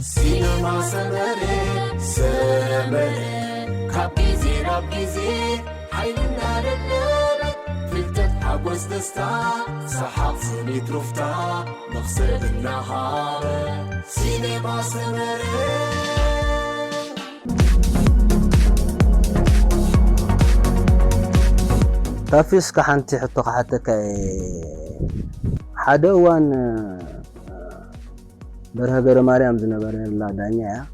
سينما سمرة كابيزي رابيزي حيلنا للنار فلتت حبوز دستا سحاب سميت رفتا نغسل النهار سينما سمرة تافيس كحنتي حتى حتى حدوان برهجر مريم زنبرين لا دنيا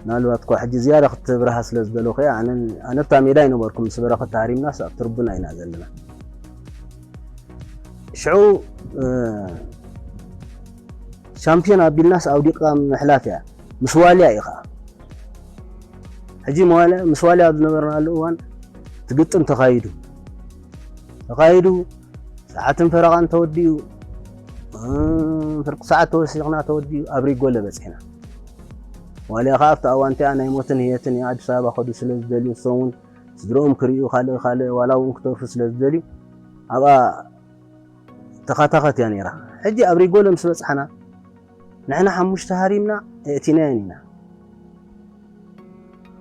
نالوات كو حجي زيادة خط برهاس لزدلو خيا أنا بتعميدين وبركم سبرا خط تحريم ناس أتربنا هنا زلنا شعو شامبيون بالناس أو دقة محلافيا مسواليا يخا حجي مسواليا زنبرنا الأوان تقطن تقايدو ساعات فرغان توديو فرق ساعات توسيقنا توديو أبري قولة بس هنا ولا خافت أوانتي أنا يموتن هيتني عاد سابا خدو سلز دليو صون صدروهم كريو خالي ولا ونكتور في سلز دليو أبا تخاتخت يعني راه حجي أبري قولة مسبس حنا نحنا حموش تهاريمنا ائتنانينا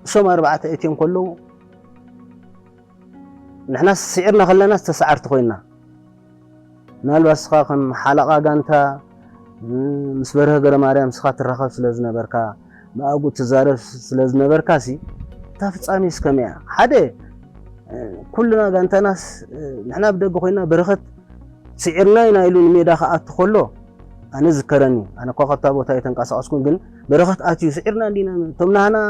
سوم 4 ائتين كله نحنا سعرنا خلنا استسعرت خوينا نالبس خاكم حلقة قانتا مسبرها قرى مريم سخات الرخص سلازنا بركا ما أقول تزارف سلازنا بركاسي تافت سامي سكمية حدا كلنا قانتا ناس نحنا بدأ خوينا برخت سعرنا ينايلون ميدا خاات خلو أنا ذكرني أنا قاقت تابو تايتن قاسا أسكن قل برخت آتيو سعرنا دينا تمنا هنا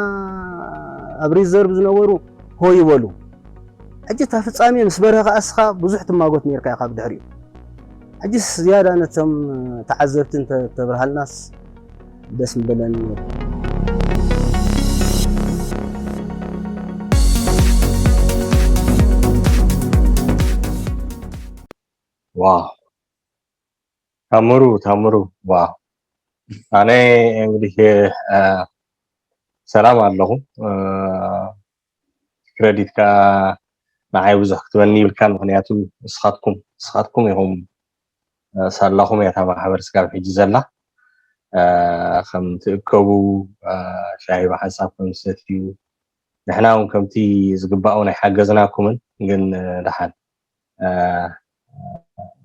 أبريز زرب زنورو هو يولو حجي تافت سامي مسبرها أسخا بزحت ما قلت ميركا يقاب دحريو حجي زيادة أنا تم تعذبت أنت تبرها الناس باسم بلن واو تامرو واو أنا እንግዲህ ሰላም ኣለኹ ክሬዲት ካ ንዓይ ብዙሕ ክትበኒ ይብልካን ምክንያቱ ንስኻትኩም ኢኹም ሳላኹም እታ ማሕበር ስጋብ ሕጂ ዘላ ከም ትእከቡ ሻሂ ብሓንሳብ ከም ዝሰትዩ ንሕና እውን ከምቲ ዝግባኦ ናይ ሓገዝናኩምን ግን ድሓን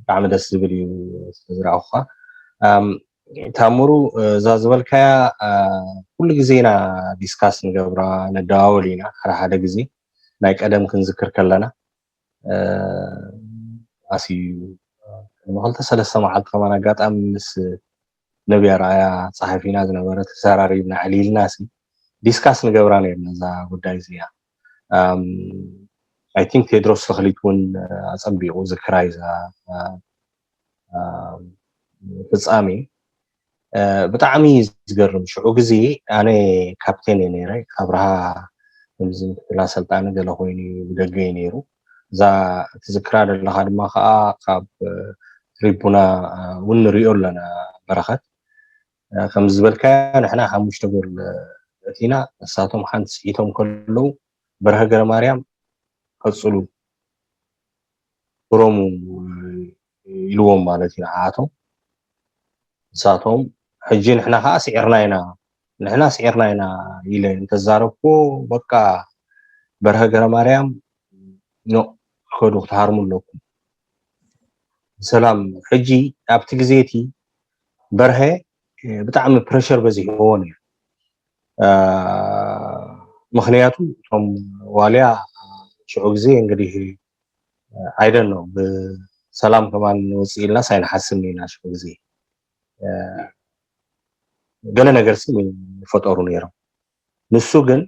ብጣዕሚ ደስ ዝብል እዩ ዝረኣኹኻ ታምሩ እዛ ዝበልካያ ኩሉ ግዜ ኢና ዲስካስ ንገብራ ነደዋወል ኢና ሓደ ግዜ ናይ ቀደም ክንዝክር ከለና ኣስዩ ንኽልተ ሰለስተ መዓልቲ ከማን ኣጋጣሚ ምስ ነቢያ ረኣያ ፀሓፊና ዝነበረት ተሰራሪብና ዕሊልና ዲስካስ ንገብራ ነርና እዛ ጉዳይ እዚኣ I think ቴድሮስ ተኽሊት እውን ኣፀቢቑ ዝክራይ እዛ ፍፃሜ ብጣዕሚ ዝገርም ሽዑ ግዜ ኣነ ካፕቴን እየ ነይረ ኣብርሃ ከምዚ ምክትል ኣሰልጣኒ ገለ ኮይኑ ብደገ እዩ ነይሩ እዛ ትዝክራ ዘለካ ድማ ከዓ ካብ ትሪቡና እውን ንሪኦ ኣለና በረኸት ከም ዝበልካያ ንሕና 5 ጎል እቲና ንሳቶም ሓንቲ ስዒቶም ከለዉ በርሀ ገረ ማርያም ቀፅሉ ብሮሙ ኢልዎም ማለት እዩ ንዓቶም ንሳቶም ሕጂ ንሕና ከዓ ስዒርና ኢና ኢለ እንተዛረብኮ በቃ በርሀ ገረ ማርያም ከዱ ክትሃርሙ ኣለኩም ሰላም ሕጂ ኣብቲ ግዜቲ በርሀ ብጣዕሚ ፕሬሸር በዚሕዎ ነይሩ ምክንያቱ እቶም ዋልያ ሽዑ ግዜ እንግዲህ አይደን ነው በሰላም ከማን ወፅእ ኢልና ሳይንሓስብ ነይና ሽዑ ግዜ ገለ ነገር ይፈጠሩ ነይሮም ንሱ ግን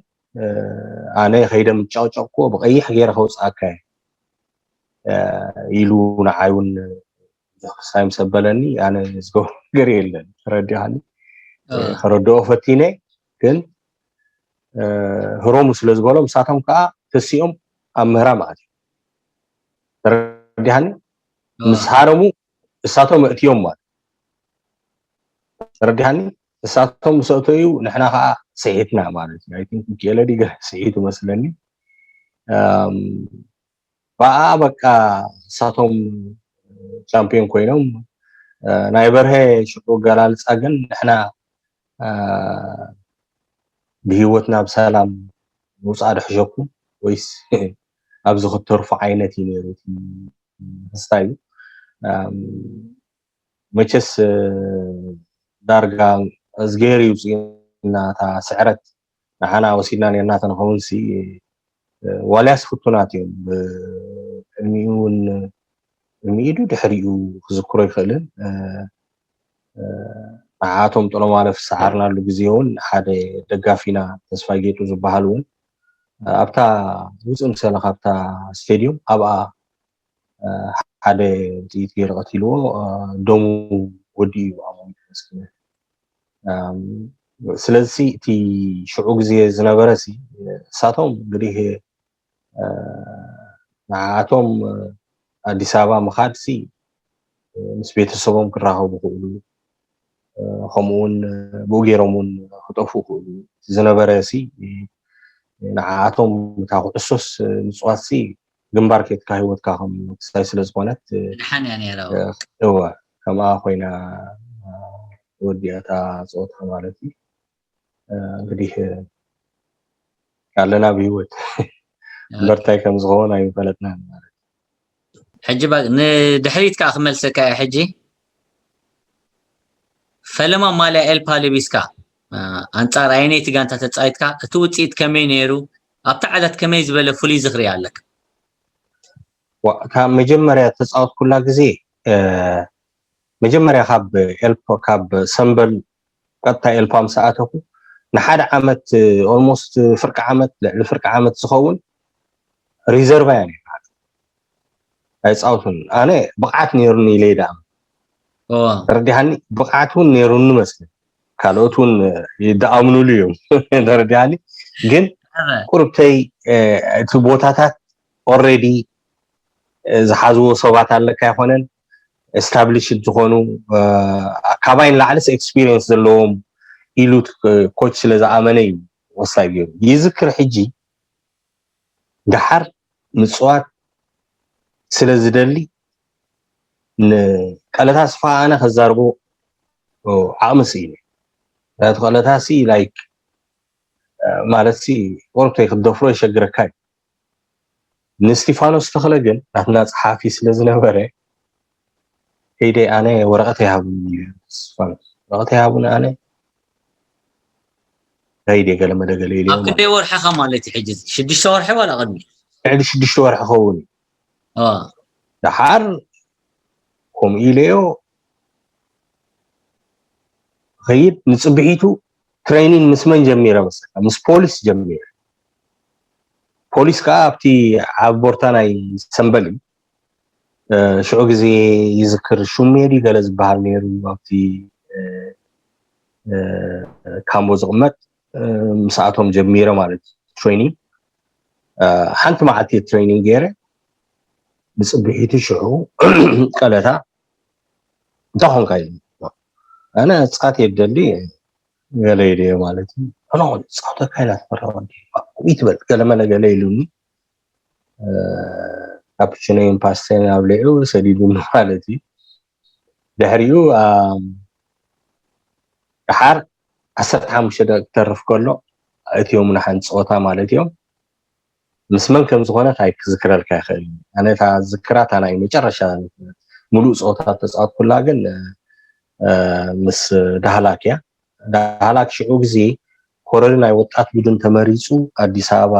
ኣነ ከይደ ምጫውጫውኮ ብቀይሕ ገይረ ከውፅኣካ ኢሉ ንዓይ እውን ሳይም ሰበለኒ ኣነ ዝገብሮ ነገር የለን ተረዲኻኒ ከረድኦ ፈቲነ ግን ህሮሙ ስለ ዝበሎም ንሳቶም ከዓ ተሲኦም ኣብ ምህራም ኣትዮም ተረዲኻኒ ምስ ሃረሙ እሳቶም እትዮም ማለት ተረዲኻኒ እሳቶም ሰተዩ ንሕና ከዓ ስዒትና ማለት እዩ አይ ቲንክ ጌለዲ ስዒቱ መስለኒ በኣ በቃ እሳቶም ቻምፒዮን ኮይኖም ናይ በርሀ ሽዑ ገላልፃ ግን ንሕና بهيوتنا بسلام وصعد حجكم ويس أبز خطرف عينتي نيرو ستايل مچس دارغا أزغيري وصينا تا سعرت نحنا وسيلنا نيرنا تنخونسي ولاس فتوناتيوم الميون الميدو دحريو خذكرو يخلن معاتهم طلو مالف سعرنا لو غزيون حدا دغافينا تسفا جيتو زبحالون ابتا وصم سلا خابتا ستاديوم ابا حدا تيت غير قتيلو دومو ودي وامو مسكين سلازي تي شعو غزي زنبرسي ساتهم غريه معاتهم አዲስ አበባ መኻድሲ ምስ ቤተሰቦም ክራኸቡ ይኽእሉ ከምኡውን ብኡጌሮምን ክጠፍኡ ይኽእሉ ዝነበረሲ ንዓቶም እታ ኩዕሶስ ምፅዋትሲ ግንባር ኬትካ ሂወትካ ከም ክስታይ ስለ ዝኾነት ድሓንያ ነይራ እወ ከምኣ ኮይና ወዲኣ እታ ፀወታ ማለት እዩ እንግዲህ ያለና ብሂወት በርታይ ከም ዝኸውን ኣይፈለጥናን ማለት حجي باق ندحريت كا خمل سكا حجي فلما مالا البالي بيسكا انصار عيني تغانتا تصايتكا توصيت كمي نيرو ابتا عدد كمي زبل فولي زخري عليك وكا مجمريا تصاوت كلها غزي مجمريا خاب البو كاب سمبل قطا البام ساعتكو نحد عمت اولموست فرق عمت لفرق عمت زخون ريزيرف يعني አይጻውቱን አነ ብቃት ነርኒ ሌዳም ረዲሃኒ ብቃቱን ነሩን መስል ካልኦቱን ይዳአምኑሉ እዮም ረዲሃኒ ግን ቁርብተይ እቲ ቦታታት ኦሬዲ ዝሓዝዎ ሰባት ኣለካ ይኾነን ኤስታብሊሽድ ዝኾኑ ካባይን ላዕለስ ኤክስፒሪየንስ ዘለዎም ኢሉት ኮች ስለ ዝኣመነ እዩ ወሳይ ገይሩ ይዝክር ሕጂ ድሓር ምፅዋት ስለዝደሊ ንቀለታስ ፋአነ ከዛርቦ ዓምስ እዩ ቀለታሲ ላይክ ማለትሲ ወርቶ ይክደፍሮ ይሸግረካ ንስቲፋኖስ ተኸለ ግን ናትና ጸሓፊ ስለዝነበረ ሄደ ኣነ ወረቀት ይሃቡኒ ስቲፋኖስ ወረቀት ይሃቡኒ ኣነ ሄደ ገለመደገለ ኢሉ ኣብ ክንደይ ወርሒ ኸ ማለት ሕጂ 6 ወርሒ ወላ ቅድሚ 6 ወርሒ ኸውን دحار كم إليو غير نصبحيتو ترينين مسمن جميرة مثلا مس بوليس جميرة بوليس كابتي عبورتانا يسنبلي شو غزي يذكر شو ميري جلس بحال نيرو وقتي كامبوز غمت مساعتهم جميرة مالت ترينين حنت معتي ترينين غيره بصبحيتي شعو قالتا دهون كاي انا صحات يدلي غليدي مالتي انا صحات كاينات مروندي ويتبل كلمه لغليلوني كابتشينين باستين ابليو سديدو مالتي دحريو دحار 15 ترف كله اتيوم نحن صوتا مالتيوم مسمن كم زغونه تاي كذكرلك يخيل انا تا ذكرات انا مጨረሻ ሙሉ ጾታት ተጻት ኩላ ግን ምስ ዳህላክያ ዳህላክ ሽዑ ግዜ ኮረና ናይ ወጣት ቡድን ተመሪጹ አዲስ አበባ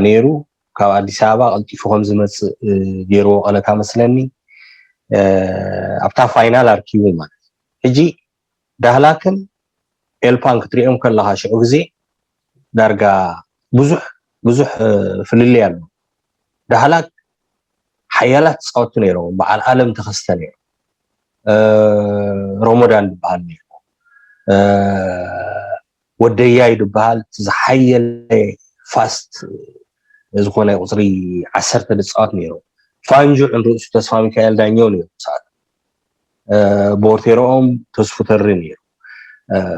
ነይሩ ካብ አዲስ አበባ ቀልጢፉ ከም ዝመጽ ገይሮ ቀለታ መስለኒ ኣብታ ፋይናል አርኪው ማለት እጂ ዳህላክን ኤልፓንክ ትሪኦም ከላኻ ሽዑ ግዜ ዳርጋ ብዙሕ ፍልል ያለው ዳህላክ حيالات صوت نيرو مع العالم تخستني رمضان بحال نيرو ودياي بحال تزحيل فاست زغونه قصري 10 صوت نيرو فانجو عند رؤوس تسفا ميكائيل دانيو نيرو ساعات بورتيروم تسفتر نيرو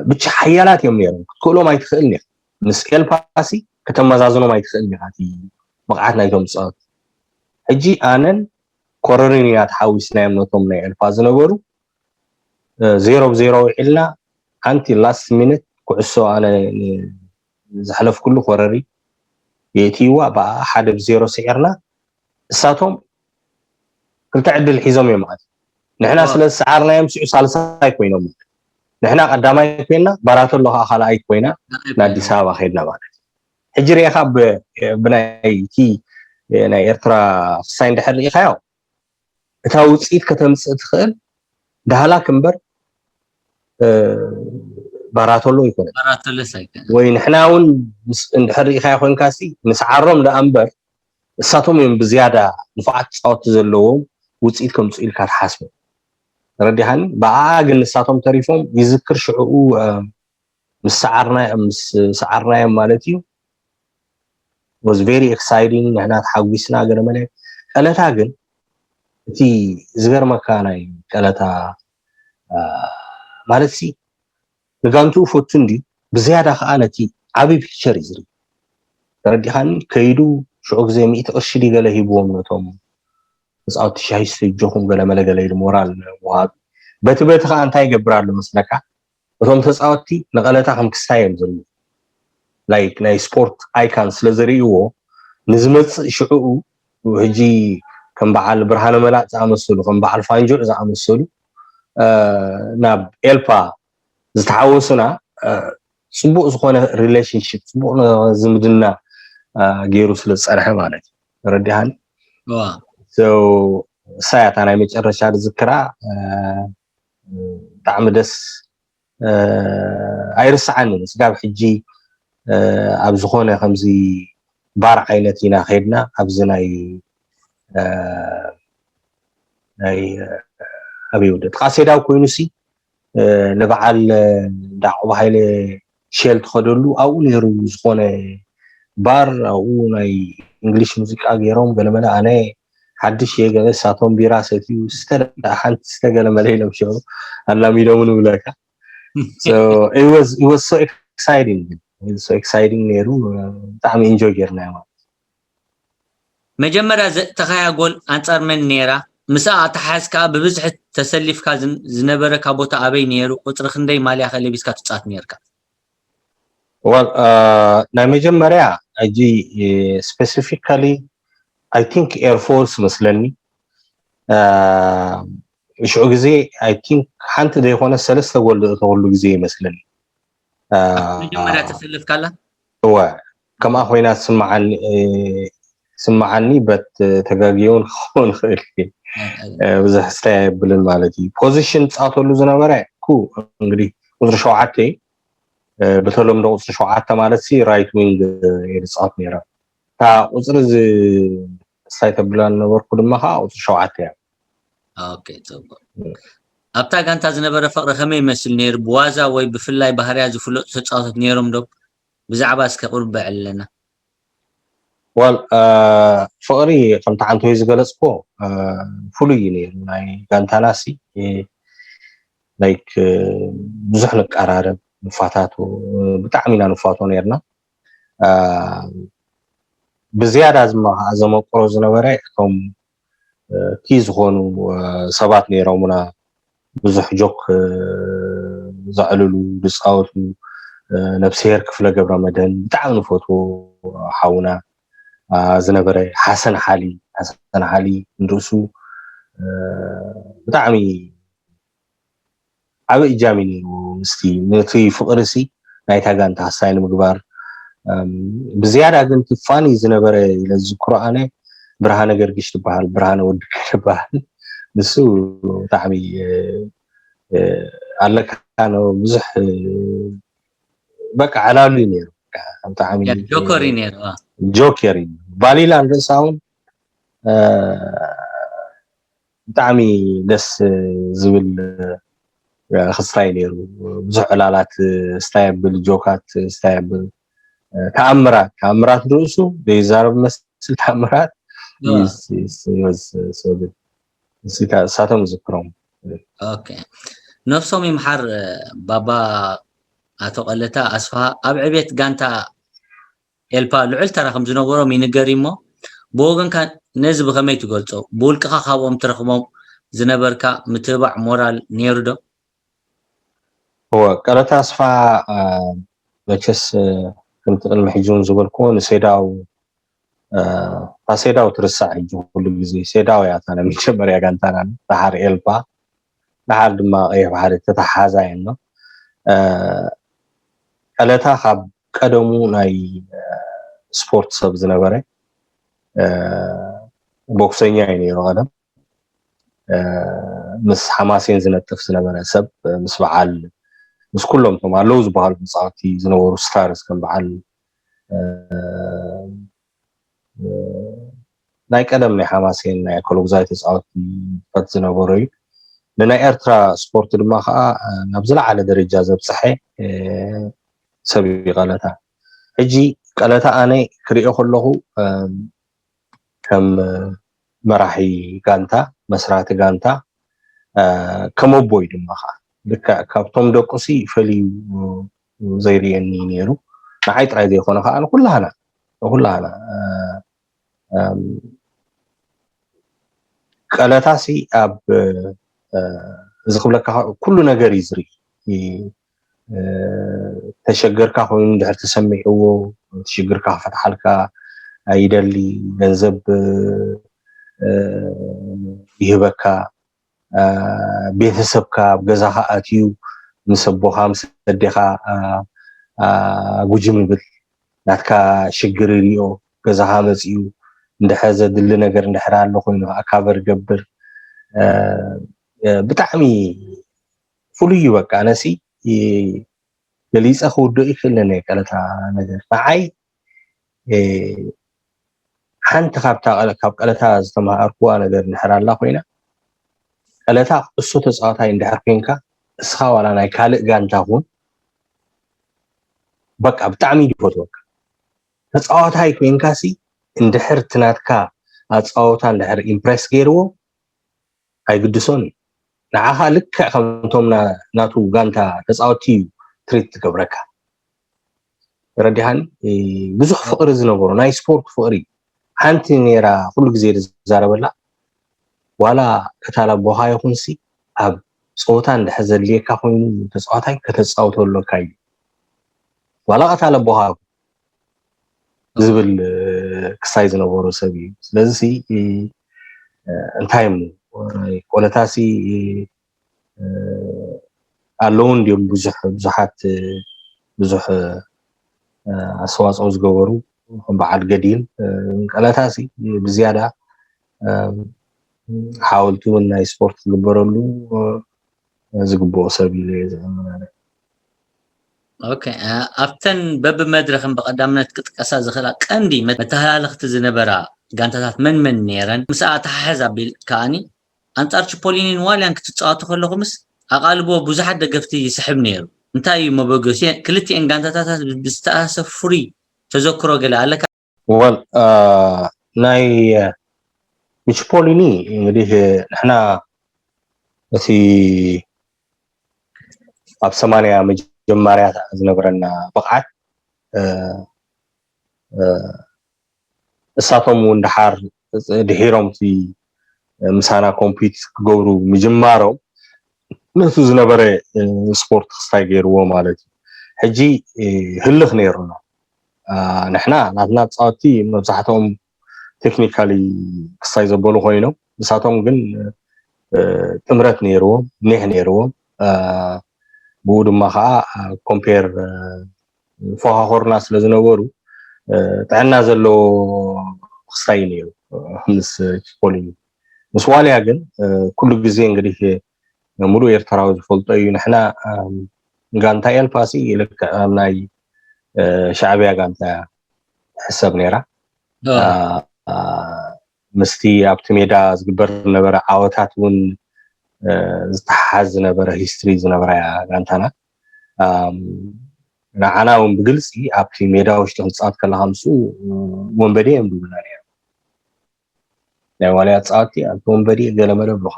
بچ حيالات يوم نيرو كلهم ما يتخيلني مسكل باسي كتمزازنو ما يتخيلني هاتي بقعتنا يوم صوت اجي انن كورونيات حاوسنا يمنتم ني الفاز نغورو 0-0 إلا حنتي لاست مينت كعسو أنا زحلف كله قرري يتيوا بقى حد بزيرو سعرنا ساتهم كنت عدل الحزام يوم عاد نحنا سلس سعرنا يمسي سالسة يكوينهم نحنا قدامي يكوينا برات الله خلا يكوينا نادي سوا خيرنا بعد هجري خاب بناي كي ناي إرترا ساين دحر خياو تاوصيت كتمص تخيل دهلا كمبر برات الله يكون برات الله سايكن وين إحنا ون دحر خياو خن كاسي مسعرهم لأمبر ساتهم من بزيادة نفعت صوت زلهم وصيت كم صيل كات حاسب رديهان بعاقل ساتهم تريفهم يذكر شعو مسعرنا مالتيو was very exciting نحنا تحويسنا قدر ملك ألا تاقل تي زغر مكاناي قالتا مالتي نقامتو فوتندي بزيادة خانتي عبي بيكتشر يزري رديهان كيدو شعوك زي مئة أرشدي قاله يبوهم نتوم بس أو تشايس جوهم قاله ملا قاله المورال وهذا بيت خان انتاي قبرار لمسلكا وثم تسعوتي نقالتا خم كستايم زري لايك ناي سبورت ايكان سلزريو نزمت شعوء وهجي كم بعال برهان ملاء زعمسولو كم بعال فانجول زعمسولو ناب إلبا زتحاوسنا صبوق زخونة ريليشنشيب صبوق زمدنا غيرو سلصرح ማለት رديهان so ساعات انا مጨረሻ ذكرى طعم دس አይርስዓኒ ስጋብ ሕጂ ኣብ ዝኾነ ከምዚ ባር ዓይነት ኢና ኸይድና ኣብዚ ናይ ኣብዩ ቃሴዳው ኮይኑሲ ንበዓል ዳዕቆ ሃይለ ሼል ተኸደሉ ኣብኡ ነይሩ ዝኾነ ባር ኣብኡ ናይ እንግሊሽ ሙዚቃ ገይሮም ገለመለ ኣነ ሓድሽ የገለ ሳቶም ቢራ ሰትዩ ሓንቲ ዝተገለመለ ኢሎም ሸሩ ኣላሚዶም ንብለካ so it was so exciting ነይሩ ብጣዕሚ ኢንጆይ ጌርና ማለት መጀመርያ ተኻያ ጎል አንጻር መን ነራ ምሳ ተሓስካ በብዝሕ ተሰሊፍካ ዝነበረካ ቦታ ኣበይ ነይሩ ቁጥሪ ክንደይ ማልያ ከለቢስካ ትጻት ነርካ well ናይ መጀመርያ ኣጂ specifically I think Air Force መስለኒ شو غزي I think حنت ده يكون سلسلة تقول غزي مثلا مجمرة تسلف كلا هو كما أخوينا سمعني بت تجاجيون خون خيري بزح استعب للمالتي position أطول زنا ورا كو إنجلي وزر شوعتي بتقولهم ده وزر شوعته مالتي right wing يرسقط نيرا تا وزر سايت بلان وركود مها وزر شوعته اوكي طب ابتا غانتا زنبره فقر خمي يمثل نير بوازا ወይ بفلاي ባህሪያ ዝፍለጡ ተጫወተት ነይሮም ዶ ብዛዕባ እስከ ቁርብ ኣለና well ፍቅሪ ከምታ አንተ ዝገለጽኮ ፍሉይ ነይሩ ናይ ጋንታናሲ ላይክ ብዙሕ ንቀራረብ ንፋታቱ ብጣዕሚ ኢና ንፋቶ ነርና ብዝያዳ ዘመቆሮ ዝነበረ እቶም كي زخونو سبات نيرومنا بزح جوك زعللو بصاوتو نفسير كفله قبر مدن بتعاون فوتو حاونا زنبره حسن حالي ندرسو بتعمي عبي جاميني مستي نتي فقرسي نايتا غانتا حسين مغبار بزيادة قلت فاني زنبره الى الذكرانه برهانه ገርግሽ ትባሃል برهانه ወድ ትባሃል ንሱ ታዕሚ አለካ ነው ብዙሕ በቃ አላሉ ነይሩ ታዕሚ ጆከሪ ባሊላ እንደሳውን ታዕሚ ደስ ዝብል خسራይ ነይሩ ብዙሕ ዕላላት ስታይብል ጆካት ስታይብል ተአምራት ርሱ በዛረብ መስል ተአምራት Yes, it was so good. ساتم ذكرهم. Okay. نفسهم يمحر بابا أتوقلتا أسفها أبعبيت غانتا إلبا لعل ترى خمس نورو من الجريمة بوغن كان نزب خميت قلتو بولك خاوم ترخمو زنبركا متبع مورال نيردو هو قالت أصفى مجلس كنت المحجون زبالكون سيداو سيداو ترسع يجو كل جزء سيداو يا تانا من شبر يا جانتانا تحر إلبا تحر ما أيه بحر تتحازا إنه قالتها خب قدمو ناي سبورت سب زنبره بوكسينيا يعني رغدم مس حماسين زنتف زنبره سب مس بعال مس كلهم طبعا لوز بحال مصاتي زنورو ستارز كان بعال ناي قدم ناي حماسين ناي كولوزايت صاتي فت زنبره لنا إرترا سبورت دما خا نبزل على درجة زبصحي سبي غلطها اجي قالتا انا كريو كلهو كم مراحي غانتا مسرات غانتا كم بوي دما خا لك كابتوم دوقسي فلي زيريني نيرو نعي تراي دي خونه خا انا كلها قالتا سي اب زخبلك كل ነገር يزري تشجرك خوين دحر تسمعو تشجرك فتحلك ايدلي ገንዘብ ይህበካ ቤተሰብካ ገዛኻ አትዩ ንሰቦኻ ምስደኻ ጉጅም ብል ናትካ ሽግር ሪኦ ገዛኻ መጽዩ እንደሐዘ ድል ነገር እንደሕራ አለ ኮይኑ አካበር ገብር ብጣዕሚ ፍሉይ በቃ ነሲ ገሊጻ ኹዶ ይክለነ ቀለታ ነገር ማዓይ ሓንቲ ካብ ቀለታ ዝተማሃርኩዋ ነገር ንሕራላ ኮይና ቀለታ እሱ ተጻዋታይ እንድሕር ኮንካ እስኻ ዋላ ናይ ካልእ ጋንታ ሁን በቃ ብጣዕሚ ይፈትወካ ተጻዋታይ ኮንካሲ እንድሕር ትናትካ አጻዋታ እንድሕር ኢምፕሬስ ገይርዎ ኣይግድሶን ንዓኻ ልክዕ ከምቶም ናቱ ጋንታ ተጻዋቲ ትሪት ትገብረካ رديهان بزح فقر زنبورو ناي سبورت فقري حانتي نيرا كل جزء زاربلا ولا كتالا بوها يخونسي أب صوتان لحزر ليكا خوين تسعوتاي كتسعوتو اللوكاي ولا كتالا بوها زبل كساي زنبورو سبي لذي انتايمو ولتاسي ألون ديوم بزحات بزح أسواق أوزجورو بعد قديم قالتاسي بزيادة حاولتوا إن سبورت جبرلو زجبو سبيلي زمان اوكي افتن باب مدرخن بقدامنا تقصا زخلا قندي متهالخت زنبرا غانتات من نيرن مساعه حزابيل كاني انطار تشبولينين واليان كتصاوتو خلخمس اقالبو بزحت دغفتي يسحب نيرو انتاي مبغوسي كلتي انغانتات بستاسف فري تذكروا قال لك وال ناي تشبوليني እንግዲህ احنا في اب 80 መጀመሪያ ዝነበረና በቃት እሳቶም ወንድሓር ድሂሮም ቲ ምሳና ኮምፒት ክገብሩ ምጅማሮም ነሱ ዝነበረ ስፖርት ክስታይ ገይርዎ ማለት ሕጂ ህልኽ ነይሩና ንሕና ናትና ጻውቲ መብዛሕቶም ቴክኒካሊ ክስታይ ዘበሉ ኮይኖም እሳቶም ግን ጥምረት ነይርዎም ኔህ ነይርዎም بود ما خا كومبير فوها خورنا سلازنبرو تعنا زلو خصاينيو مس بولين مسواليا ግን كل ጊዜ እንግዲህ ሙሉ ኤርትራው ዝፈልጦዩ ንሕና ጋንታ ኤልፓሲ ልክ ናይ ሻዕብያ ጋንታ ሕሰብ ነይራ ምስቲ ኣብቲ ሜዳ ዝግበር ነበረ ዓወታት ውን ዝተሓዝ ነበረ ሂስትሪ ዝነበረ ጋንታና ንዓናውን ብግልፂ ኣብቲ ሜዳ ውሽጢ ህንፃት ከላሃምሱ ወንበዴ እምብልና ነይሩ ናይ ዋልያ ፃወቲ ኣብቲ ወንበዴ ገለመለ ብሎኻ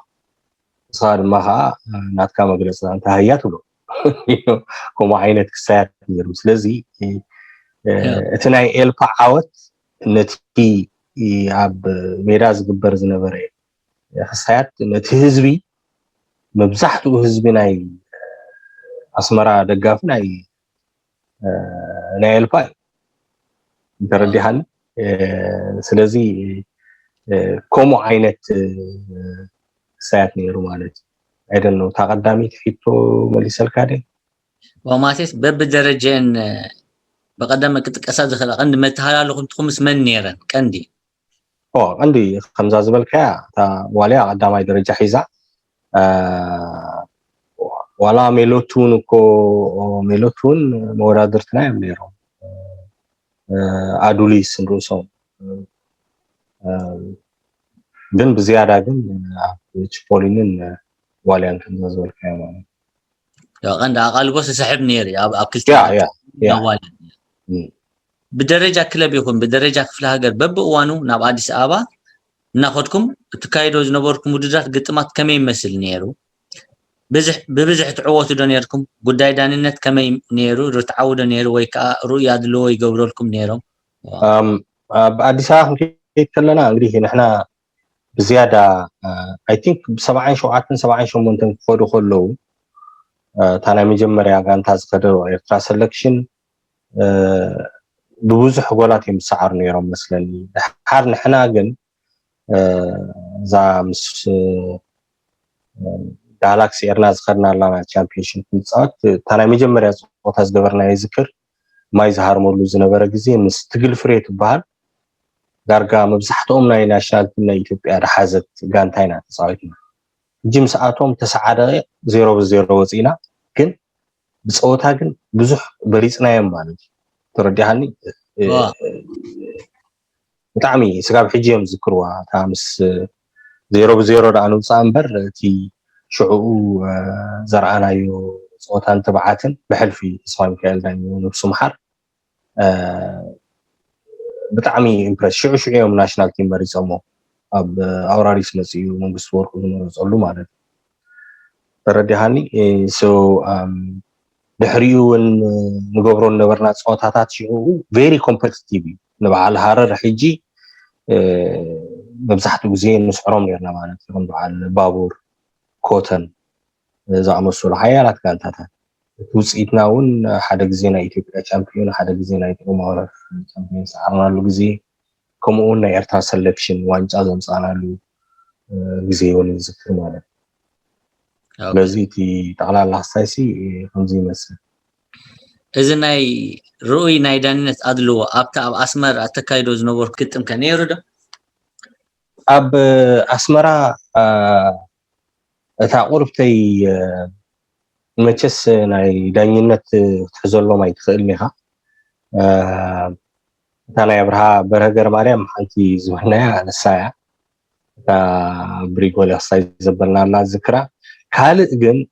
ንስኻ ድማ ከዓ ናትካ መግለፂ እንታ ህያ ትብሎ ከምኡ ዓይነት ክሳያት ነይሩ ስለዚ እቲ ናይ ኤልፓ ዓወት ነቲ ኣብ ሜዳ ዝግበር ዝነበረ ክሳያት ነቲ ህዝቢ مبزحتو حزب ناي أسمرا دقافنا نايل باي ترديهن سلازي كومو عينت ساعات نيرو مالت I don't know تقدامي تحيطو مليسال كادي وماتيس ببدرجين بقدم كتقسا زخلا عند متحالالو خمس من نيرن كندي عندي خمسة زبالكا تا واليا قدامي درجة حيزة ولا ميلوتون كو ميلوتون مورادرتنا يمنيرو أدوليس نروسون ግን بزيادة ግን تشبولينن واليان خمسة زبالكا يعني عند أقل بس سحب نيري أب كل يا بدرجة كلب يكون بدرجة كفلها قر ببقوانو ناب أديس آبا ناخدكم تكايدوز نبوركم ودرات قطمات كمي يمثل نيرو ببزح تعوتو دنيركم قداي دانينت كمي نيرو رتعود نيرو ويكا رؤيا دلو يقبرو لكم نيرو بأديس آبا كلنا انجريه نحنا بزيادة I think بسبعين شوعاتن سبعين شو منتن فودو خلو تانا مجمريا غانتاز قدرو إرترا سلكشن بوزح قولات يمسعر نيرم مثلا حار نحنا قن زامس جالاكسي إرناز خدنا لنا تشامبيونشيب نتصات تانا مجمريا صوتاز قبرنا يذكر ما يزهر مولو زنبرا قزين مستقل فريت بحال دارقا مبزحتهم ناي ناشنال تيمنا إثيوبيا رحازت غانتاينا تصاوتنا جيم ساعتهم 9 دقائق 0-0 وصينا كن بصوتها كن بزح بريصنا يم ማለት ترديهاني بتعمي سقاب حجيم ذكروا تامس 0-0 دانو صامبر تي شعو زرعانايو صوتان تبعاتن بحلفي صايم كايل دانيو نفسو محر بتعمي امبرس شعو يوم ناشنال تيم مريصمو اب اوراريس مسيو منغس وركو مريصلو ማለት ترديهاني سو دحريون نغبرو نبرنا صوتاتات شعو very competitive نبعال هارر حجي مبزحتو زين نسعرهم نيرنا ማለት نبعال بابور كوتن زعمسو حيالات كانتاتا وصيتنا ون حدا غزينا إثيوبيا تشامبيون حدا غزينا إثيوبيا تشامبيون سعرنا له غزي كمون إرترا سلكشن وانجا زمصانا له غزي ون ذكر ማለት لازيتي تعالى الله سايسي خمزي مسل إذا ناي رؤي ناي دانينت أدلو أبتا أب أسمر أتكايدو زنبور كتم كنيرو ده أب أسمرا تاقربتي مچس ناي دانينت تحزلو ما يتخيل ميها تانا يبرها برهجر مريم حنتي زمنا نسايا تا بريغول يحصاي زبلنا لا ذكرى كالق ግን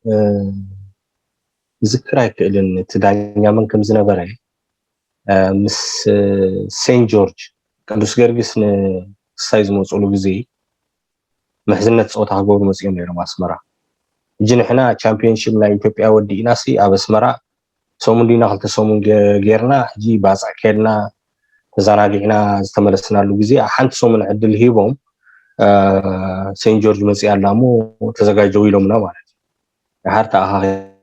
ذكرى يكلن تدانيا من كم زنبره مس سين جورج ቅዱስ ጊዮርጊስ ሳይዝ መጽሉ ጊዜ محزنة صوت هاغور مصيوم نيرو مسمرا جن احنا تشامبيونشيب لا ኢትዮጵያ ወዲናሲ ኣብ ኣስመራ ሰሙን ዲና ክልተ ሰሙን ጌርና ሕጂ ባጻ ከድና ተዛናጊና ዝተመለስናሉ ጊዜ ሓንቲ ሰሙን ዕድል ሂቦም ሴንት ጆርጅ መጽ ያላሙ ተዘጋጀው ኢሎምና ማለት ሃርታ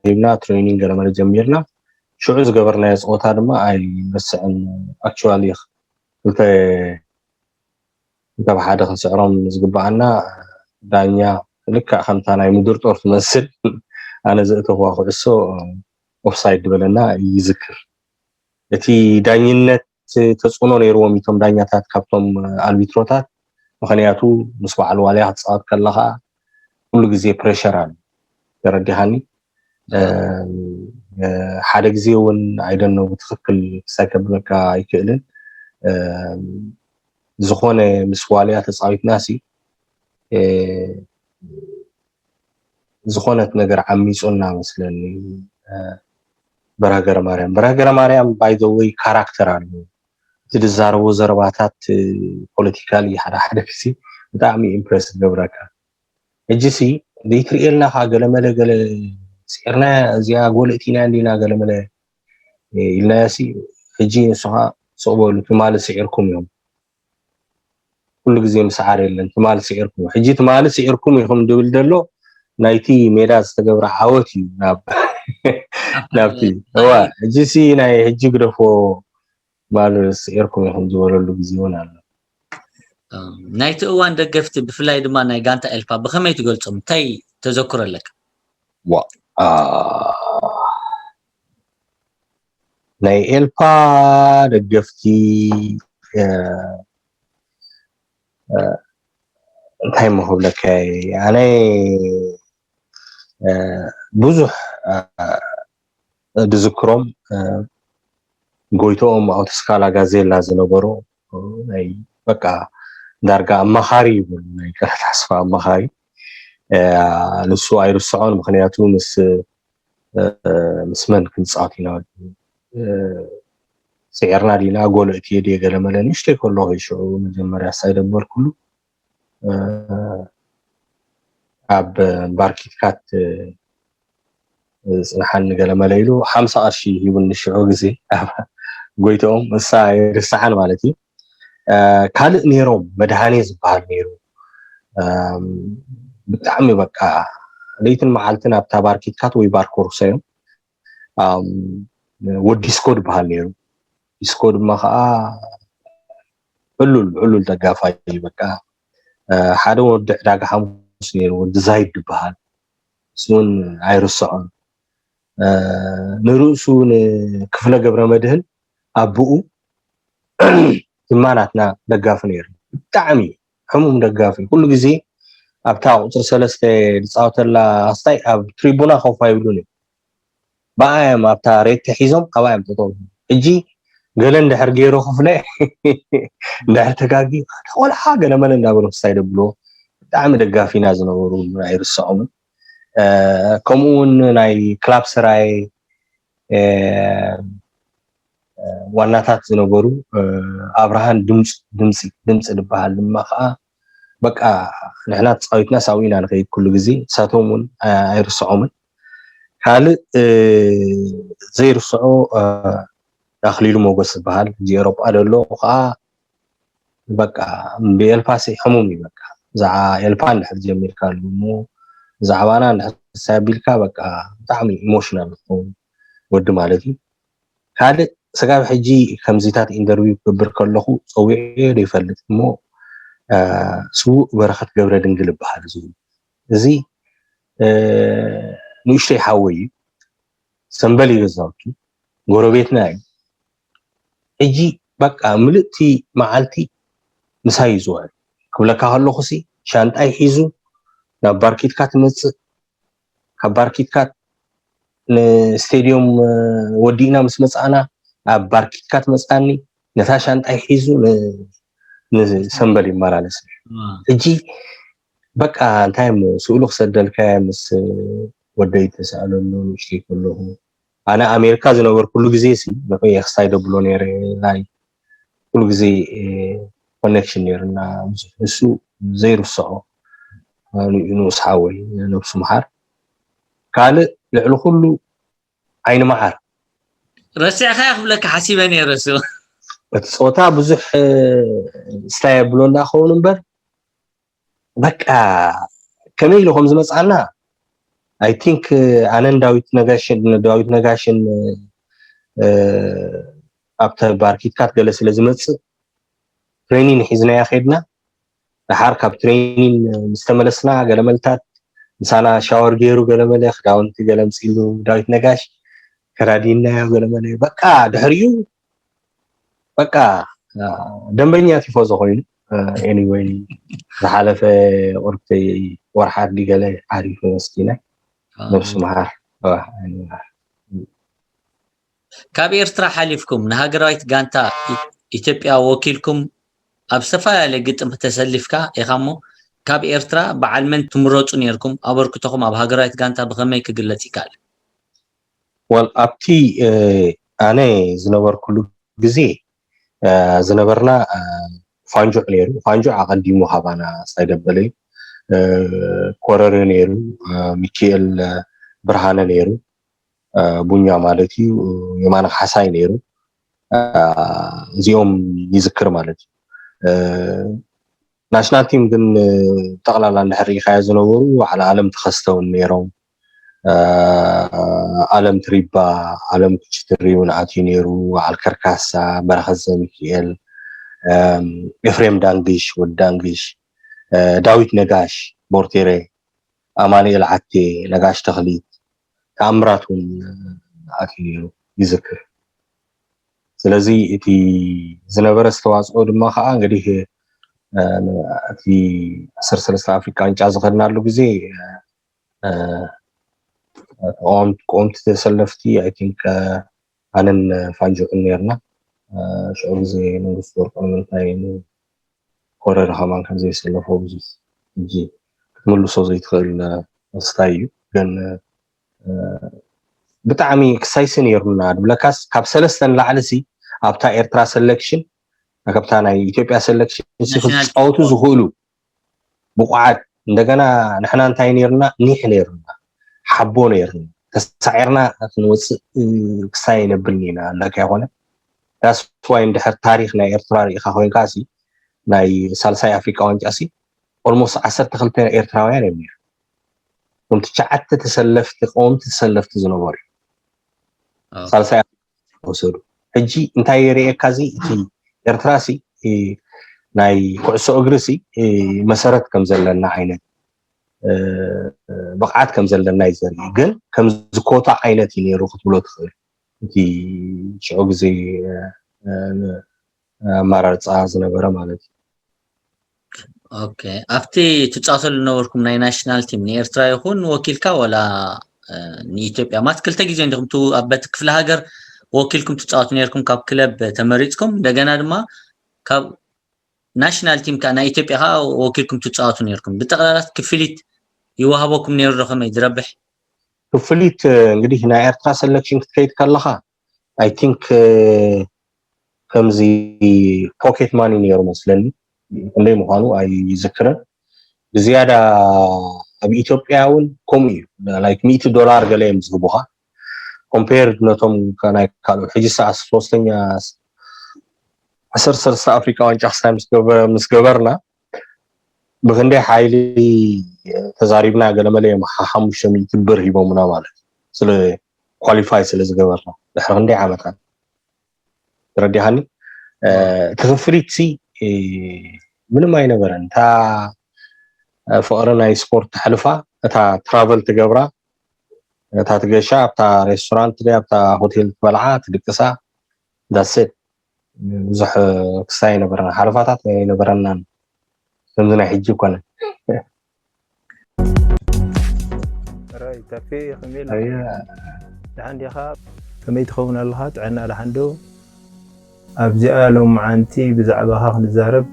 ሂብና ትሬኒንግ ገረመረ ጀሚርና ሽዑ ዝገበርና የጾታ ድማ ኣይ መስዕን አክቹዋሊ እንተ በሓደ ክስዕሮም ዝግባአና ዳኛ ልክ ከምታ ናይ ምድር ጦር ትመስል ኣነ ዘእተዋ ኩዕሶ ኦፍሳይድ በለና ይዝክር እቲ ዳኝነት ተጽዕኖ ነይርዎም እቶም ዳኛታት ካብቶም ኣልቢትሮታት ምክንያቱ ምስ በዓል ዋልያ ክትፃወት ከለኻ ኩሉ ግዜ ፕሬሸር ኣለ ተረዲሃኒ ሓደ ግዜ እውን ኣይደኖ ብትክክል ሳይከብለካ ኣይክእልን ዝኾነ ምስ ዋልያ ተፃዊትናሲ ዝኾነት ነገር ዓሚጹና መስለኒ በራገረ ማርያም ባይ ዘ ዌይ ካራክተር አለ ትድዛረቡ ዘረባታት ፖለቲካሊ ሓደ ግዜ በጣም ኢምፕረስ ገብረካ እጂሲ ዲትሪኤልና ሃገለመለ ሲርና እዚያ ጎለቲና እንዲና ገለመለ ኢልናሲ እጂ ንስኻ صوبولو تمال سعركم يوم كل جزء مسعر يلن تمال سعركم حجي تمال سعركم يخم دول دلو نايتي ميراث تجبر حواتي ناب نابتي هو جيسي ناي هجي قرفو مالس إيركم يحن زوالو لغزيون على ናይቲ እዋን ደገፍቲ ብፍላይ ድማ ናይ ጋንታ ኤልፓ ብኸመይ ትገልጾም እንታይ ተዘክሮ ኣለካ وا ናይ ኤልፓ ደገፍቲ እንታይ መሆብለካ ኣነ ብዙሕ ድዝክሮም ጎይቶኦም ኣውቶስካላ ጋዜላ ዝነበሩ ናይ በቃ ዳርጋ ኣማኻሪ ይብሉ ናይ ቀረታ ተስፋ ኣማኻሪ ንሱ ኣይርስዖን ምክንያቱ ምስ መን ክንፃወት ኢና ስዒርና ዲና ጎል እቲ የድየ ገለመለ ንእሽተይ ከለኹ ይሽዑ መጀመርያ ሳይደበር ኩሉ ኣብ ባርኪትካት ጽንሓን ገለመለ ኢሉ 50 ቅርሺ ይብን ንሽዑ ግዜ ጎይቶኦም እሳ ይርስዓን ማለት እዩ ካልእ ነይሮም መድሃኔ ዝበሃል ነይሩ ብጣዕሚ በቃ ለይትን መዓልትን ኣብታ ባርኪትካት ወይ ባርኮርስ እዮም ወዲ ስኮድ በሃል ነይሩ ስኮድ ድማ ከዓ ዕሉል ደጋፋይ በቃ ሓደ ወዲ ዕዳጋ ሓሙስ ነይሩ ወዲ ዛይድ በሃል እሱን ኣይርስዖን ንርእሱ ክፍለ ገብረ መድህን ኣቡኡ ትማናትና ደጋፊ ነይሩ ብጣዕሚ ሕሙም ደጋፊ ኩሉ ግዜ ኣብታ ቁፅሪ 3 ዝፃወተላ ኣስታይ ኣብ ትሪቡና ከውፋ ይብሉን ባኣዮም ኣብታ ሬት ሒዞም ኣባዮም ተጠው እጂ ገለ እንድሕር ገይሩ ክፍለ እንድሕር ተጋጊ ቆልሓ ገለመለ እንዳበሉ ሳይደብሎ ብጣዕሚ ደጋፊና ዝነበሩ ኣይርስዖምን ከምኡውን ናይ ክላብ ስራይ ዋናታት ዝነበሩ ኣብርሃን ድምፂ ዝበሃል ድማ ከዓ በቃ ንሕና ተፃዊትና ሳዊና ንኸይድ ኩሉ ግዜ ሳቶም ኣይርስዖምን ካልእ ዘይርስዖ ኣኽሊሉ ሞገስ ዝበሃል እዚ ኤሮጳ ደሎ ከዓ በቃ ብኤልፓሲ ሕሙም እዩ በቃ ዛዓ ኤልፓ እንድሕር ጀሚርካ እሞ ዛዕባና እንድሕር ሳቢልካ በቃ ብጣዕሚ ኢሞሽናል ዝኸውን ወዲ ማለት እዩ ካልእ ስጋብ ሕጂ ከምዚታት ኢንተርቪው ክገብር ከለኹ ፀዊዑ ይፈልጥ እሞ ስውእ በረኸት ገብረ ድንግል ይበሃል እዚ ንእሽተይ ሓወይ ሰንበል ይገዛውቱ ጎረቤትና እዩ ሕጂ በቃ ምልእቲ መዓልቲ ምሳይ ይዝዋል ክብለካ ከለኹሲ ሻንጣይ ሒዙ ናብ ባርኪትካት መፅእ ካብ ባርኪትካት ንስቴድዮም ወዲእና ምስ መፃና ኣብ ባርኪትካት መፃኒ ነታ ሻንጣይ ሒዙ ንሰንበል ይመላለስ ሕጂ በቃ እንታይ ስእሉ ክሰደልካ ምስ ወደይ ተሰኣለሉ ንእሽተይ ከለኹ ኣነ ኣሜሪካ ዝነበር ኩሉ ግዜ ንኸይ ክሳይ ደብሎ ነይረ ናይ ኩሉ ግዜ ኮኔክሽን ነይርና እሱ ዘይርስዖ ንኡስ ሓወይ ነብሱ መሓር ካልእ ልዕሊ ኩሉ ዓይኒ መዓር ረሲዕካ ክብለካ ሓሲበ ነይረ እሱ እቲ ፆታ ብዙሕ ስታይ የብሎ እንዳኸውን እምበር በቃ ከመይ ኢሉ ከም ዝመፃና አይ ቲንክ ኣነን ዳዊት ነጋሽን ኣብታ ባርኪትካት ገለ ስለ ዝመፅእ ትሬኒን ሒዝናያ ኸድና ድሓር ካብ ትሬኒን ምስተመለስና ገለመልታት ምሳና ሻወር ገይሩ ገለመለ ክዳውንቲ ገለ ምፂሉ ዳዊት ነጋሽ ከራዲናዮ ገለመለ በቃ ድሕሪኡ በቃ ደንበኛ ቲፎዞ ኮይኑ ኤኒዌይ ዝሓለፈ ቁርብተይ ወርሓት ዲገለ ዓሪፉ መስኪና ነብሱ መሃር ካብ ኤርትራ ሓሊፍኩም ንሃገራዊት ጋንታ ኢትዮጵያ ወኪልኩም ኣብ ዝተፈላለዩ ግጥም ተሰሊፍካ ኢኻ እሞ ካብ ኤርትራ በዓል መን ትምረፁ ነርኩም ኣበርክቶኩም ኣብ ሃገራዊት ጋንታ ብኸመይ ክግለጽ ይካኣል ወል ኣብቲ ኣነ ዝነበርኩሉ ግዜ ዝነበርና ፋንጆዕ ነይሩ ፋንጆዕ ኣቐዲሙ ሃባና ሳይደበለ ኮረር ነይሩ ሚካኤል ብርሃነ ነይሩ ቡኛ ማለት እዩ የማነ ሓሳይ ነይሩ እዚኦም ይዝክር ማለት እዩ ናሽናል ቲም ግን ጠቕላላ እንድሕር ኢኻዮ ዝነበሩ ዓለ ዓለም ተኸስተውን ነይሮም ዓለም ትሪባ ዓለም ኩችትሪውን ኣትዩ ነይሩ ኣልከርካሳ በረኸት ዘሚካኤል ኤፍሬም ዳንግሽ ወዲ ዳንግሽ ዳዊት ነጋሽ ቦርቴሬ ኣማኑኤል ዓቴ ነጋሽ ተኽሊት ተኣምራቱን ኣትዩ ነይሩ ይዝክር ስለዚ እቲ ዝነበረ ዝተዋፅኦ ድማ ከዓ እንግዲህ እቲ 13 ኣፍሪካ ዋንጫ ዝኸድናሉ ግዜ ቆምቲ ተሰለፍቲ አይ ቲንክ ኣነን ፋንጆን ነርና ሽዑ ግዜ መንግስቲ ወርቅ ምንታይ ኮረር ኸማን ከም ዘይሰለፎ ብዙሕ እንጂ ክትምልሶ ዘይትኽእል መስታይ እዩ ግን ብጣዕሚ ክሳይስን ነርና ድብለካስ ካብ ሰለስተ ንላዕሊ ኣብታ ኤርትራ ሰሌክሽን ካብታ ናይ ኢትዮጵያ ሰሌክሽን ክፃወቱ ዝኽእሉ ብቑዓት እንደገና ንሕና እንታይ ነርና ኒሕ ነርና ሓቦ ነርና ተሳዒርና ክንወፅእ ክሳይ ነብልኒ ኢና ለካ ይኾነ ዳስ ዋይ እንድሕር ታሪክ ናይ ኤርትራ ሪኢኻ ኮይንካሲ ናይ ሳልሳይ ኣፍሪካ ዋንጫ ኦልሞስት 12 ኤርትራውያን እዮም ነይሩ ቁምቲ ሸዓተ ተሰለፍቲ ቆምቲ ተሰለፍቲ ዝነበሩ ሳልሳይ ወሰዱ ሕጂ እንታይ የርእየካ እቲ ኤርትራ ናይ ኩዕሶ እግሪ መሰረት ከም ዘለና ዓይነት ብቕዓት ከም ዘለና ይዘርኢ ግን ከም ዝኮታ ዓይነት እዩ ነይሩ ክትብሎ ትኽእል እቲ ሽዑ ግዜ ኣመራርፃ ዝነበረ ማለት እዩ ኦኬ ኣብቲ ትጫወተሉ ነበርኩም ናይ ናሽናል ቲም ንኤርትራ ይኹን ወኪልካ ወላ ንኢትዮጵያ ማት ክልተ ግዜ እንድኹም ኣብ ክፍለ ሃገር ወኪልኩም ትጫወቱ ነርኩም ካብ ክለብ ተመሪፅኩም እንደገና ድማ ካብ ናሽናል ቲም ካ ናይ ኢትዮጵያ ወኪልኩም ትጫወቱ ነርኩም ብጠቅላላት ክፍሊት ይወሃበኩም ነይሩ ከመይ ዝረብሕ ክፍሊት እንግዲህ ናይ ኤርትራ ሰሌክሽን ክትከይድ ከለኻ አይ ቲንክ ከምዚ ፖኬት ማኒ ነይሩ መስለኒ እንደይ ምዃኑ ኣይዝክርን ብዝያዳ ኣብ ኢትዮጵያ እውን ከምኡ እዩ ላይክ $100 ገለ እዮም ዝህቡኻ ኮምፔርድ ነቶም ናይ ካልኦት ሕጂ ሰዓት ሶስተኛ 13 ኣፍሪካ ዋንጫ ክስታይ ምስ ገበርና ብክንደይ ሓይሊ ተዛሪብና ገለመለ $500 ብር ሂቦምና ማለት ስለ ኳሊፋይ ስለ ዝገበርና ድሕሪ ክንደይ ዓመታት ትረዲኻኒ ተኽፍሊት ምንም ኣይነበረን እታ ፍቅሪ ናይ ስፖርት ተሕልፋ እታ ትራቨል ትገብራ እታ ትገሻ ኣብታ ሬስቶራንት ኣብታ ሆቴል ትበልዓ ትድቅሳ ዳስት ብዙሕ ክሳይ ነበረና ሓልፋታት ነበረናን ከምዚ ናይ ሕጂ ኮነ ራይ ታፌ ከመይ ለሓንዲኻ ከመይ ትኸውን ኣለኻ ጥዕና ለሓንዶ ኣብዚኣ ሎም መዓንቲ ብዛዕባኻ ክንዛረብ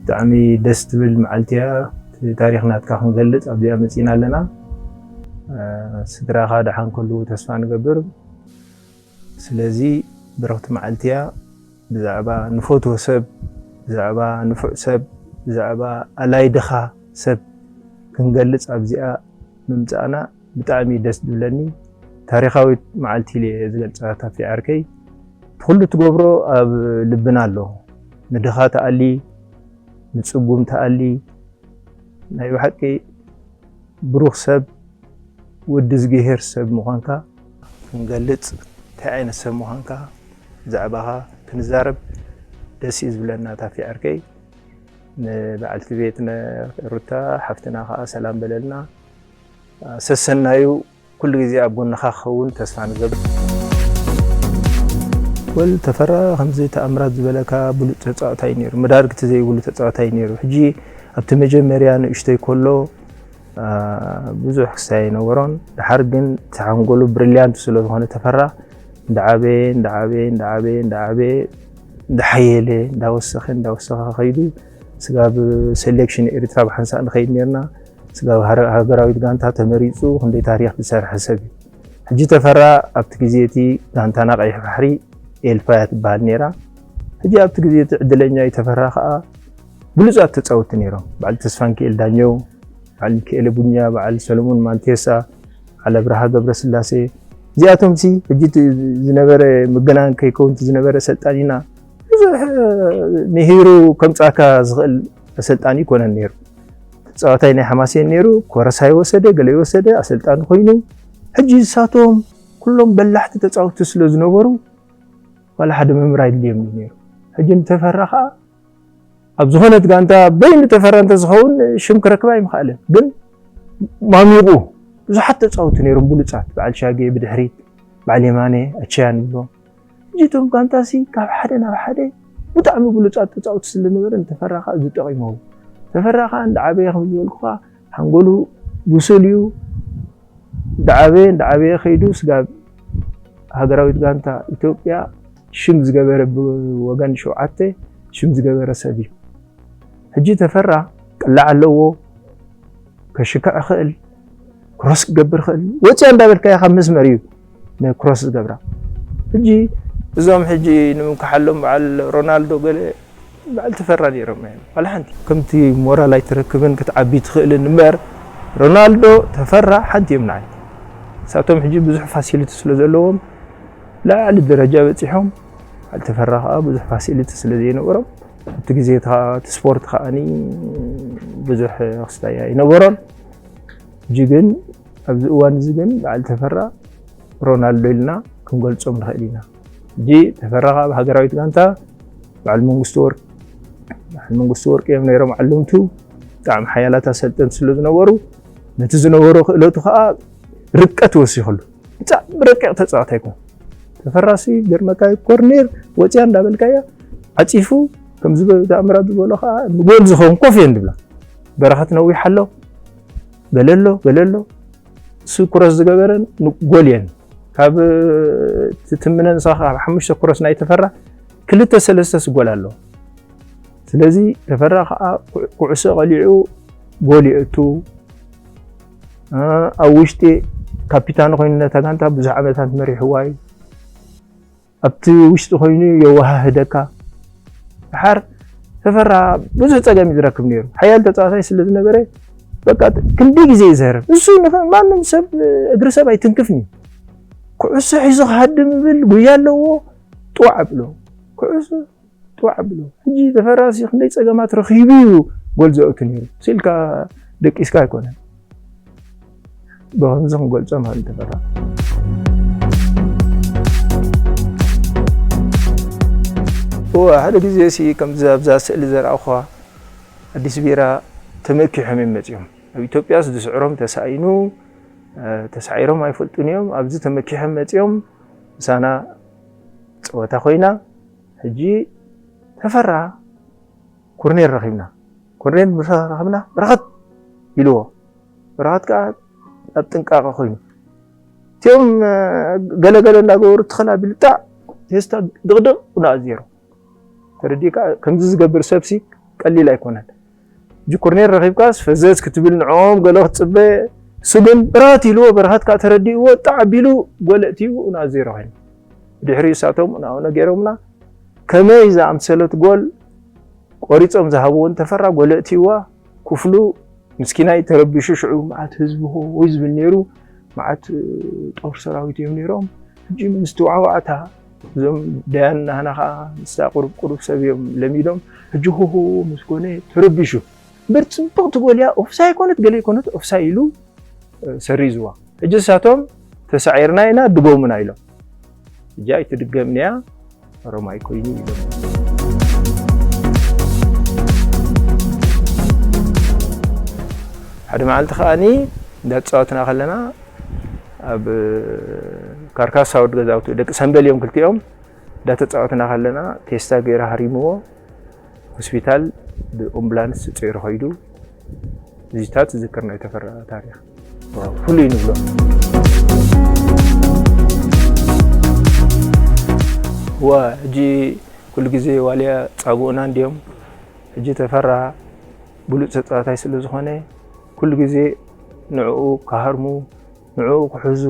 ብጣዕሚ ደስ ትብል መዓልቲ እያ ታሪክ ናትካ ክንገልፅ ኣብዚኣ መፂና ኣለና ስድራኻ ድሓን ከሉ ተስፋ ንገብር ስለዚ ብረኽቲ መዓልቲ እያ ብዛዕባ ንፈትዎ ሰብ ብዛዕባ ንፉዕ ሰብ ብዛዕባ ኣላይድኻ ሰብ ክንገልፅ ኣብዚኣ ምምፃእና ብጣዕሚ ደስ ዝብለኒ ታሪካዊት መዓልቲ እየ ዝገልፃ ታፌ ዓርከይ ኩሉ ትገብሮ ኣብ ልብና ኣሎ ንድኻ ተኣሊ ንፅጉም ተኣሊ ናይ ብሓቂ ብሩኽ ሰብ ወዲ ዝገሄር ሰብ ምዃንካ ክንገልፅ እንታይ ዓይነት ሰብ ምዃንካ ብዛዕባኻ ክንዛረብ ደስ እዩ ዝብለና ታፌ ዓርከይ ንበዓልቲ ቤት ሩታ ሓፍትና ከዓ ሰላም በለልና ሰሰናዩ ኩሉ ግዜ ኣብ ጎንኻ ክኸውን ተስፋ ንገብር ወል ተፈራ ከምዚ ተኣምራት ዝበለካ ብሉፅ ተፃዋታይ ነይሩ መዳርግቲ ዘይብሉ ተፃዋታይ ነይሩ ሕጂ ኣብቲ መጀመርያ ንእሽተይ ከሎ ብዙሕ ክሳይ ነበሮን ድሓር ግን ተሓንጎሉ ብሪልያንት ስለዝኾነ ተፈራ እንዳዓበየ እንዳሓየለ እንዳወሰኸ ኸይዱ ስጋብ ሴሌክሽን ኤርትራ ብሓንሳእ ንኸይድ ነርና ስጋብ ሃገራዊት ጋንታ ተመሪፁ ክንደይ ታሪክ ዝሰርሐ ሰብ እዩ ሕጂ ተፈራ ኣብቲ ግዜ እቲ ጋንታና ቀይሕ ባሕሪ ኤልፋያ ትበሃል ነይራ ሕጂ ኣብቲ ግዜ እቲ ዕድለኛ ተፈራ ከዓ ብሉፃት ተፃወቲ ነይሮም በዓል ተስፋን ክኤል ዳኘው በዓል ክኤለ ቡኛ በዓል ሰለሞን ማንቴሳ በዓል ኣብርሃ ገብረስላሴ እዚኣቶም ሕጂ ዝነበረ ምግናን ከይከውን ዝነበረ ሰልጣኒና ብዙሕ ምሂሩ ከምፃካ ዝኽእል ኣሰልጣኒ ይኮነን ነይሩ ጸዋታይ ናይ ሓማሴን ነይሩ ኮረሳይ ወሰደ ገለ ወሰደ ኣሰልጣኒ ኮይኑ ሕጂ ሳቶም ኩሎም በላሕቲ ተጻውቱ ስለ ዝነበሩ ወላ ሓደ መምራ ይድልዮም ነይሩ ሕጂ ተፈራኻ ኣብ ዝኾነት ጋንታ በይን ተፈራ እንተዝኸውን ሽም ክረክባ ይምኽኣለን ግን ማሚቑ ብዙሓት ተጻውቱ ነይሮም ብሉጻት በዓል ሻጌ ብድሕሪት በዓል የማነ ኣቸያን ብሎ እጅቶም ጋንታሲ ካብ ሓደ ናብ ሓደ ብጣዕሚ ብሉጻት ተጻውቱ ስለነበረ ተፈራኻ ዝጠቂሞም ተፈራኻ እንዳዓበየ ከም ዝበልኩኻ ሓንጎሉ ብሱል እዩ እንዳዓበየ ኸይዱ ስጋብ ሃገራዊት ጋንታ ኢትዮጵያ ሽም ዝገበረ ብወገን ሸውዓተ ሽም ዝገበረ ሰብ እዩ ሕጂ ተፈራ ቅላዕ ኣለዎ ከሽክዕ ኽእል ክሮስ ክገብር ኽእል ወፂያ እንዳበልካያ ካብ መስመር እዩ ክሮስ ዝገብራ ሕጂ እዞም ሕጂ ንምምክሓሎም በዓል ሮናልዶ ገለ በዓል ተፈራ ነይሮም ዋላ ሓንቲ ከምቲ ሞራል ኣይትረክብን ክትዓቢ ትኽእልን እምበር ሮናልዶ ተፈራ ሓንቲ እዮም ንዓይ ሳቶም ሕጂ ብዙሕ ፋሲሊቲ ስለ ዘለዎም ላዕሊ ደረጃ በፂሖም በዓል ተፈራ ከዓ ብዙሕ ፋሲሊቲ ስለ ዘይነበሮም እቲ ግዜ እቲ ስፖርት ከዓኒ ብዙሕ ክስታይ ኣይነበሮን ሕጂ ግን ኣብዚ እዋን እዚ ግን በዓል ተፈራ ሮናልዶ ኢልና ክንገልጾም ንኽእል ኢና ሕጂ ተፈራ ከዓ ብሃገራዊት ጋንታ በዓል መንግስቱ ወርቂ እዮም ነይሮም ዓለምቱ ብጣዕሚ ሓያላት ኣሰልጠንቲ ስለ ዝነበሩ ነቲ ዝነበሮ ክእለቱ ከዓ ርቀት ወሲኹሉ ብጣዕሚ ረቂቕ ተፃዋታይ ይኮን ተፈራሲ ገርመካይ ኮርኔር ወፂያ እንዳበልካያ ዓፂፉ ከምዚ ተኣምራት ዝበሎ ከዓ ንጎል ዝኸውን ኮፍ እየ እንድብላ በረኸት ነዊሕ ኣሎ ገለሎ እሱ ኩረስ ዝገበረን ጎል እየን ካብ ትትምነን ሳኻ ኣብ 5 ኩረስ ናይ ተፈራ 2-3 ጎል ኣለዎ ስለዚ ተፈራ ከዓ ኩዕሶ ቀሊዑ ጎል ይእቱ ኣብ ውሽጢ ካፒታን ኮይኑ ነታ ጋንታ ብዙሕ ዓመታት መሪሕዋ እዩ ኣብቲ ውሽጢ ኮይኑ የወሃህደካ ድሓር ተፈራ ብዙሕ ፀገም ይዝረክብ ነይሩ ሓያል ተፃዋታይ ስለ ዝነበረ በቃ ክንዲ ግዜ ይዘርብ እሱ ማንም ሰብ እግሪ ሰብ ኣይትንክፍኒ ኩዕሶ ሒዙ ክሃድም ብል ጉያ ኣለዎ ጥዋዕ ብሎ ኩዕሶ ጥዋዕ ብሎ ሕጂ ተፈራሲ ክንደይ ፀገማት ረኺቡ እዩ ጎል ዘእቱ ነይሩ ሲልካ ደቂስካ ኣይኮነን ብኸምዚ ክንገልፆ ማለት ተፈራ ሓደ ግዜ ሲ ከምዚ ኣብዛ ስእሊ ዘርኣኹ ኣዲስ ቢራ ተመኪሖም እዮም መፅኦም ኣብ ኢትዮጵያስ ዝስዕሮም ተሳኢኑ ተሳዒሮም ኣይፈልጡን እዮም ኣብዚ ተመኪሖም መፅኦም ምሳና ፀወታ ኮይና ሕጂ ተፈራ ኮርኔር ረኺብና በረኸት ኢልዎ በረኸት ከዓ ኣብ ጥንቃቐ ኮይኑ እቲኦም ገለገለ እንዳገበሩ ትኸላ ብልጣዕ ቴስታ ድቕድቕ ናኣዝሮ ተረዲካ ከምዚ ዝገብር ሰብሲ ቀሊል ኣይኮነን እጂ ኮርኔር ረኺብካስ ፈዘዝ ክትብል ንዖም ገለ ክትፅበ እሱ ግን በረኸት ኢልዎ በረኸት ከዓ ተረዲእዎ ጣዕ ኣቢሉ ጎል እትዩ ናኣዝሮ ኮይኑ ድሕሪ እሳቶም ናብኡ ገይሮምና ከመይ ዝኣምሰለት ጎል ቆሪፆም ዝሃብዎን ተፈራ ጎል እትይዋ ክፍሉ ምስኪናይ ተረቢሹ ሽዑ መዓት ህዝቢ ወይ ዝብል ነይሩ መዓት ጦር ሰራዊት እዮም ነይሮም ሕጂ ምስ ተዋዕዋዕታ እዞም ዳያን ናህና ከዓ ምስታ ቁሩብ ሰብ እዮም ለሚዶም ሕጂ ሆሆ ምስ ኮነ ተረቢሹ ብርፅቡቕቲ ጎል እያ ኦፍሳይ ኮነት ገለ ኮነት ኦፍሳይ ኢሉ ሰሪዝዋ ሕጂ እሳቶም ተሳዒርና ኢና ድጎሙና ኢሎም ሕጂ ኣይትድገምኒ እያ ሮማይ ኮይኑ ኢሎም ሓደ መዓልቲ ከዓኒ እንዳተፃወትና ከለና ኣብ ካርካሳ ወድ ገዛውቲ ደቂ ሰንበል እዮም ክልቲኦም እንዳተፃወትና ከለና ቴስታ ገይራ ሃሪምዎ ሆስፒታል ብኣምቡላንስ ፅዒሩ ኸይዱ እዚታት ዝዝክር ናይ ተፈራ ታሪክ ፍሉይ ንብሎ ሕጂ ኩሉ ግዜ ዋልያ ፀጉኡና እንዲኦም ሕጂ ተፈራ ብሉፅ ተፃዋታይ ስለ ዝኾነ ኩሉ ግዜ ንዕኡ ካሃርሙ ንዕኡ ክሕዙ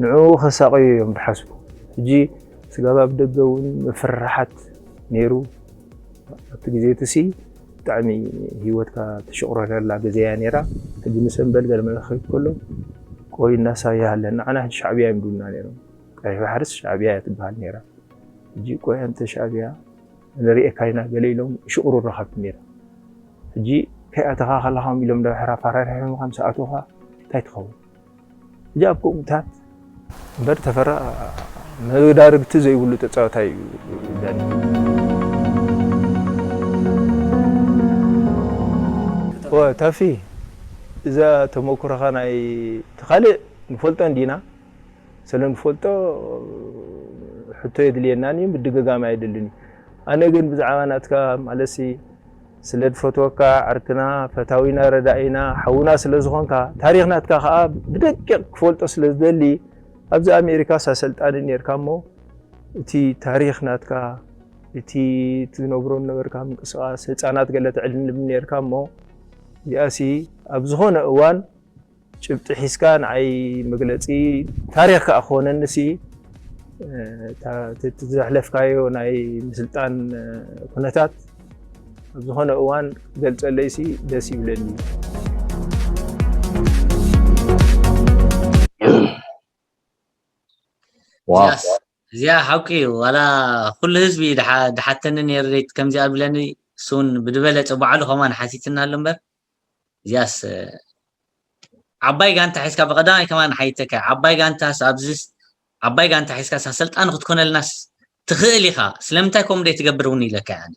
ንዕኡ ከሳቀዩ እዮም ብሓስቡ ሕጂ ስጋባ ብደገ እውን መፍራሓት ነይሩ ኣብቲ ግዜ ትሲ ብጣዕሚ ሂወትካ ተሸቑረረላ ግዜያ ነይራ ሕጂ ንሰንበል ገለ መልእኽቲ ከሎ ቆይ እናሳብያ ኣለና ንዓና ሕጂ ሻዕብያ ይምድብና ነይሮም ቀይሕ ባሕርስ ሻዕብያ እያ ትበሃል ነይራ ሕጂ ቆይ አንተ ሻዕብያ ንሪኤካ ኢና ገለ ኢሎም ሽቁሩ ረኸብቲ ነይራ ሕጂ كأتها خلاهم يلوم ده حرا فرارهم خمسة أتوها تايتخو جاب كومتات بر تفرع ما دارك تزي يقولوا تتصاوتاي يعني وتافي إذا تموكر خاناي تخلي نفولتو عندنا سلام نفولتو حتى يدليناني بدقة ما يدلني أنا قلت بزعواناتك مالسي سلد فوتوكا عركنا فتاوينا ردائنا حونا سلزغونكا تاريخنا تكا خا بدقق فولتو سلزدلي أبز أمريكا ساسلطان نيركامو تي تاريخنا تكا تي تنبرون نبركام قصاص هፃናት ገለት ዕልን ነርካሞ ያሲ ኣብዝኾነ እዋን ጭብጥ ሒስካ ንዓይ መግለፂ ታሪኽ ከኾነንሲ ተዘሕለፍካዮ ናይ ምስልጣን ኩነታት ኣብዝኾነ እዋን ገልጸለይሲ ደስ ይብለኒ واو زيا حقي ولا كل حزبي دحتن يريت كم زي قبلني سون بدبلت بعلو كمان حسيتنا لمبر زياس عباي كانت حسكا بقداي كمان حيتك عباي كانت سابزس عباي كانت حسكا سلطان تكون الناس تخيلي خا سلمتكم دي تقبروني لك يعني